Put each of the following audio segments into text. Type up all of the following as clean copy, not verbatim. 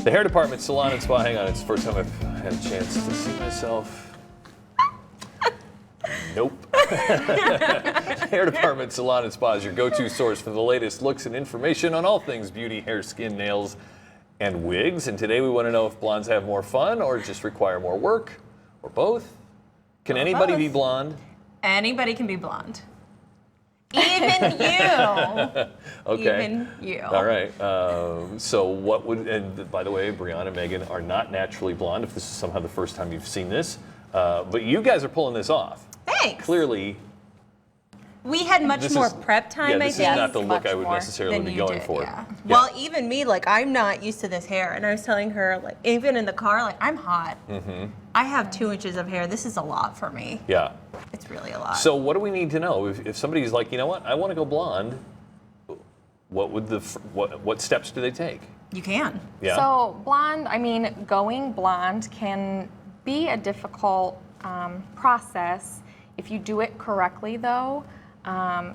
The hair department, Salon and Spa. Hang on, it's the first time I've had a chance to see myself. Nope. Hair department, Salon and Spa is your go-to source for the latest looks and information on all things beauty, hair, skin, nails, and wigs. And today we want to know if blondes have more fun or just require more work, or both. Can anybody be blonde? Anybody can be blonde. Even you. Okay. Even you. All right. So what would, and by the way, Brianna and Megan are not naturally blonde, if this is somehow the first time you've seen this. But you guys are pulling this off. Thanks. Clearly. We had much more prep time, this I think. is not the look I would necessarily be going for. Yeah. Well, even me, like, I'm not used to this hair. And I was telling her, like, even in the car, like, I'm hot. Mm-hmm. I have 2 inches of hair. This is a lot for me. Yeah. It's really a lot. So what do we need to know? If somebody's like, you know what, I want to go blonde, what steps do they take? You can. Yeah. So blonde, I mean, going blonde can be a difficult process. If you do it correctly, though,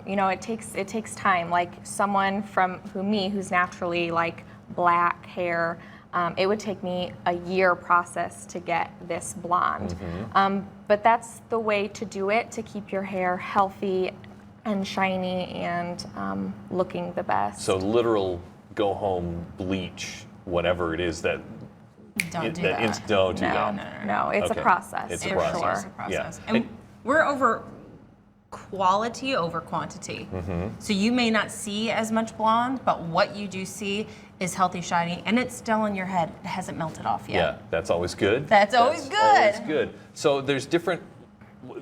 you know, it takes time. Like someone who's naturally like black hair, it would take me a year process to get this blonde. Mm-hmm. But that's the way to do it, to keep your hair healthy and shiny and looking the best. So literal go home bleach, whatever it is that. Don't do that. Don't do that. No, it's a process. It's a for process. sure. It's a process. Yeah. And we're over quality over quantity. Mm-hmm. So you may not see as much blonde, but what you do see is healthy, shiny, and it's still in your head. It hasn't melted off yet. Yeah, that's always good. That's always Always good. So there's different,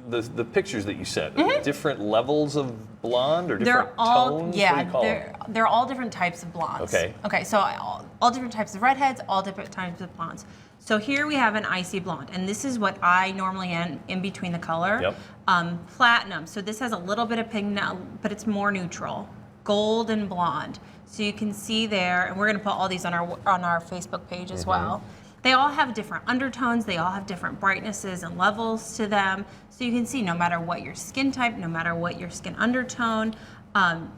the pictures that you sent, different levels of blonde or different tones? Yeah, what do you call them? they're all different types of blondes. Okay. Okay, so all different types of redheads, all different types of blondes. So here we have an icy blonde, and this is what I normally am in between the color. Yep. Platinum, so this has a little bit of pigment, but it's more neutral. Gold and blonde. So you can see there, and we're gonna put all these on our Facebook page as well. They all have different undertones, they all have different brightnesses and levels to them. So you can see no matter what your skin type, no matter what your skin undertone,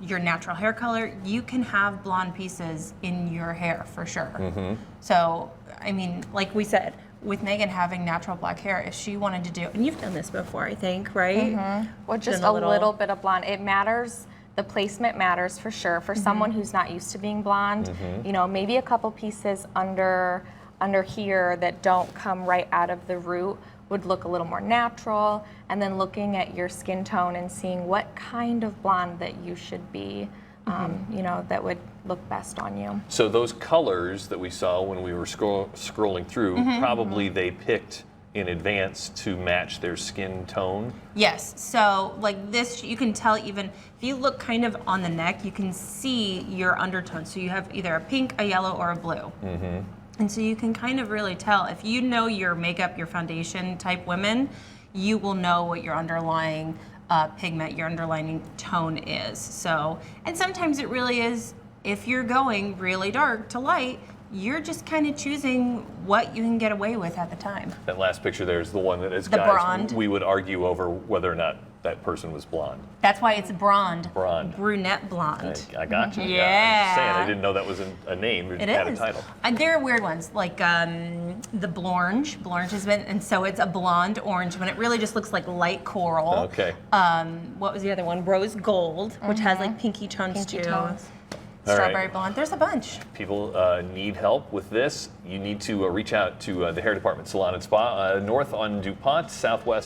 your natural hair color, you can have blonde pieces in your hair for sure. So, I mean, like we said, with Megan having natural black hair, if she wanted to do, and you've done this before, I think, right? Well, just a little bit of blonde. It matters. The placement matters for sure. For someone who's not used to being blonde, you know, maybe a couple pieces under here that don't come right out of the root would look a little more natural. And then looking at your skin tone and seeing what kind of blonde that you should be, you know, that would look best on you. So those colors that we saw when we were scrolling through, probably they picked in advance to match their skin tone? Yes, so like this, you can tell even, if you look kind of on the neck, you can see your undertone. So you have either a pink, a yellow, or a blue. And so you can kind of really tell, if you know your makeup, your foundation type women, you will know what your underlying pigment, your underlying tone is. So, and sometimes it really is, if you're going really dark to light, you're just kind of choosing what you can get away with at the time. That last picture there is the one that as the guys, Bronde. we would argue over whether or not that person was blonde. That's why it's Bronde. Bronde. Brunette blonde. I got you. Yeah. I'm just saying, I didn't know that was a name. It had is. a title. And there are weird ones, like the Blanche. Blanche has been, and so it's a blonde orange when it really just looks like light coral. Okay. What was the other one? Rose gold, which has like pinky tones too. Strawberry blonde. There's a bunch. People need help with this. You need to reach out to the hair department, Salon and Spa, north on DuPont, southwest.